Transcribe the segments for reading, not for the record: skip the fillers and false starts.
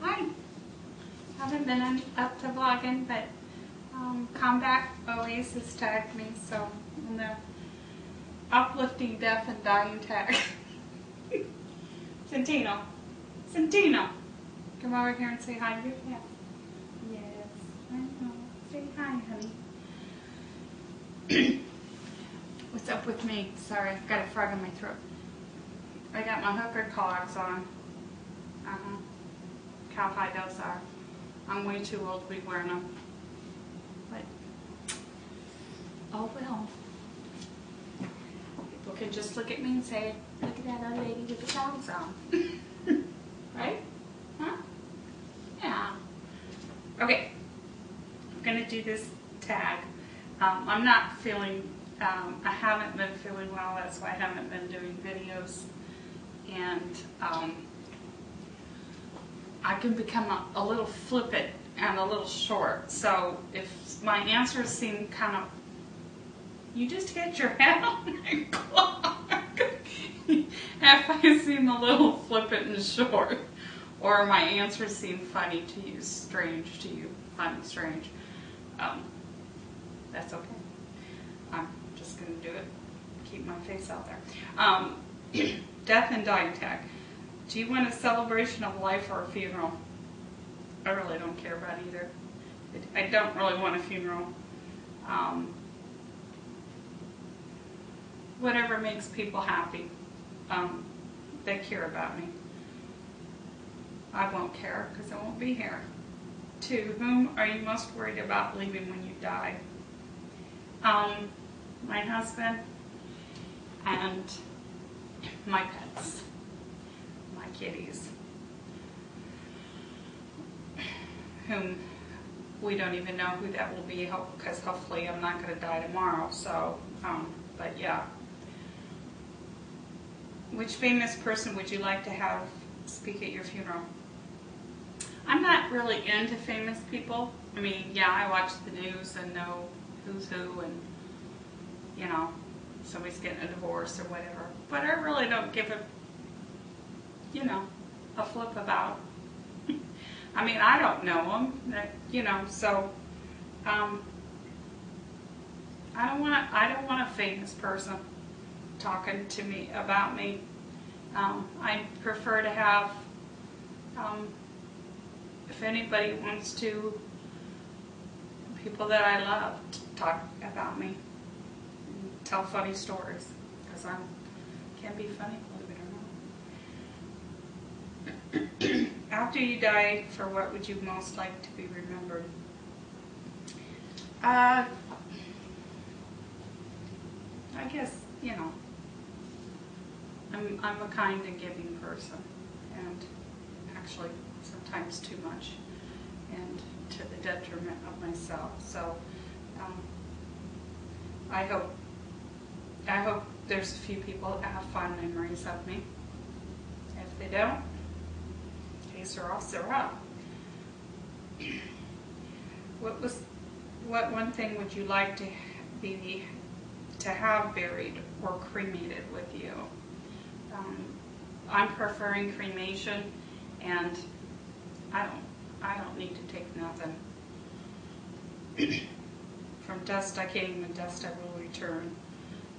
Hi. Haven't been up to vlogging, but Combat Oasis tagged me, so I'm the uplifting deaf and dying tag. Santino. Santino. Come over here and say hi to your cat. Yes, I know. Say hi, honey. What's up with me? Sorry, I've got a frog in my throat. I got my hooker clogs on. Cowpie those are. I'm way too old to be wearing them. But, oh well. People can just look at me and say, look at that old lady with the clogs on. Right? Huh? Yeah. Okay. I'm going to do this tag. I'm not feeling, I haven't been feeling well. That's why I haven't been doing videos. And I can become a little flippant and a little short. So if my answers seem kind of, you just hit your head on my clock. If I seem a little flippant and short, or my answers seem funny to you, strange to you, funny, strange, that's okay. I'm just going to do it. Keep my face out there. Death and dying tag. Do you want a celebration of life or a funeral? I really don't care about either. I don't really want a funeral. Whatever makes people happy. They care about me. I won't care because I won't be here. 2, whom are you most worried about leaving when you die? My husband and my pets. My kitties, whom we don't even know who that will be, because hopefully I'm not going to die tomorrow. So, but yeah. Which famous person would you like to have speak at your funeral? I'm not really into famous people. I mean, yeah, I watch the news and know who's who, and you know, somebody's getting a divorce or whatever. But I really don't give a flip about. I mean, I don't know them, so I don't want a famous person talking to me about me. I prefer to have, if anybody wants to, people that I love talk about me, tell funny stories, because I can be funny. After you die, for what would you most like to be remembered? I guess, I'm a kind and giving person, and actually sometimes too much, and to the detriment of myself. So I hope there's a few people that have fond memories of me. If they don't, Sera. What one thing would you like to have buried or cremated with you? I'm preferring cremation, and I don't need to take nothing. From dust I came, and dust I will return.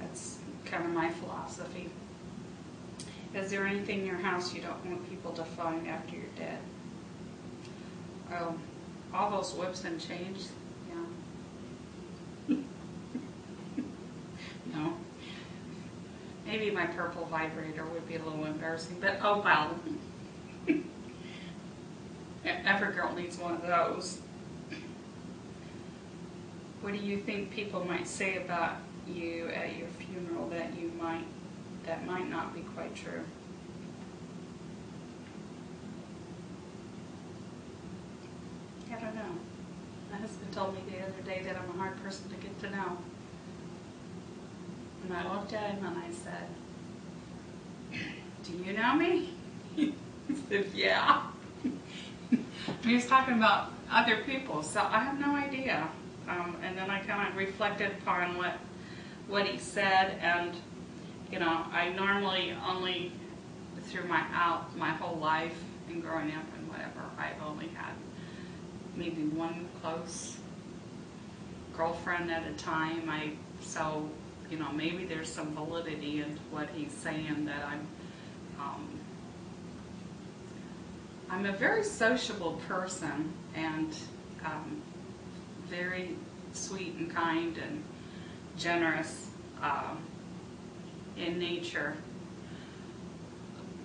That's kind of my philosophy. Is there anything in your house you don't want people to find after you're dead? All those whips and chains, yeah. No. Maybe my purple vibrator would be a little embarrassing, but oh well. Every girl needs one of those. What do you think people might say about you at your funeral that might not be quite true? I don't know. My husband told me the other day that I'm a hard person to get to know. And I looked at him and I said, do you know me? He said, yeah. He was talking about other people, so I have no idea. And then I kind of reflected upon what he said, and I normally only through my whole life and growing up and whatever, I've only had maybe one close girlfriend at a time. So, you know, maybe there's some validity in what he's saying, that I'm a very sociable person, and very sweet and kind and generous in nature.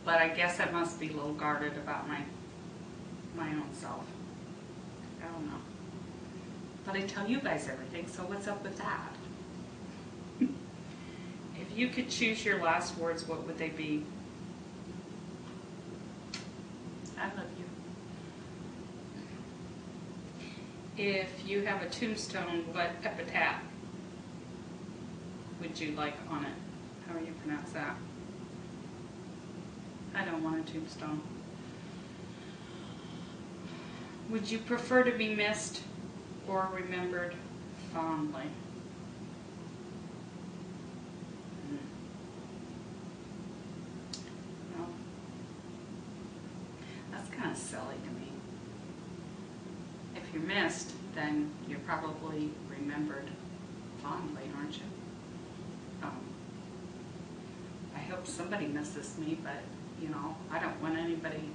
But I guess I must be a little guarded about my own self. I don't know. But I tell you guys everything, so what's up with that? If you could choose your last words, what would they be? I love you. If you have a tombstone, what epitaph would you like on it? How do you pronounce that? I don't want a tombstone. Would you prefer to be missed or remembered fondly? Well, that's kind of silly to me. If you're missed, then you're probably remembered fondly, aren't you? I hope somebody misses me, but, you know, I don't want anybody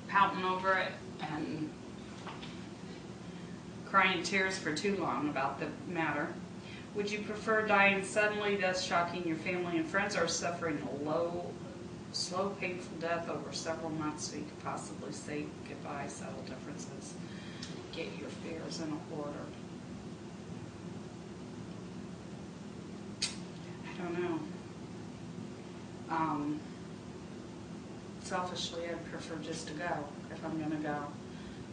pouting over it and crying tears for too long about the matter. Would you prefer dying suddenly, thus shocking your family and friends, or suffering a slow, painful death over several months so you could possibly say goodbye, settle differences, get your affairs in order? I don't know. Selfishly, I'd prefer just to go, if I'm going to go.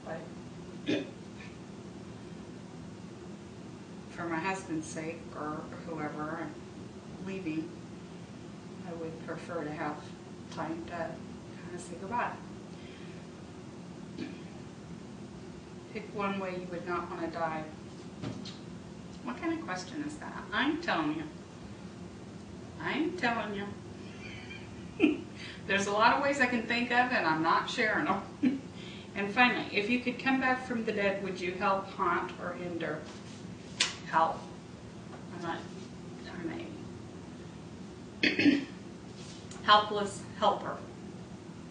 But for my husband's sake, or whoever I'm leaving, I would prefer to have time to kind of say goodbye. Pick one way you would not want to die. What kind of question is that? I'm telling you. I'm telling you. There's a lot of ways I can think of, and I'm not sharing them. And finally, if you could come back from the dead, would you help, haunt, or hinder? Help. I'm a helpless helper.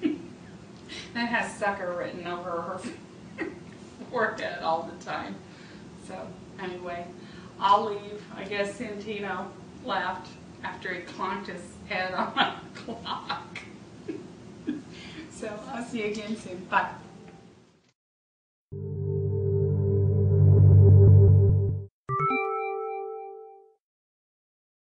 That has sucker written over her forehead all the time. So anyway, I'll leave. I guess Santino laughed after he clonked his head on my clock. So I'll see you again soon. Bye.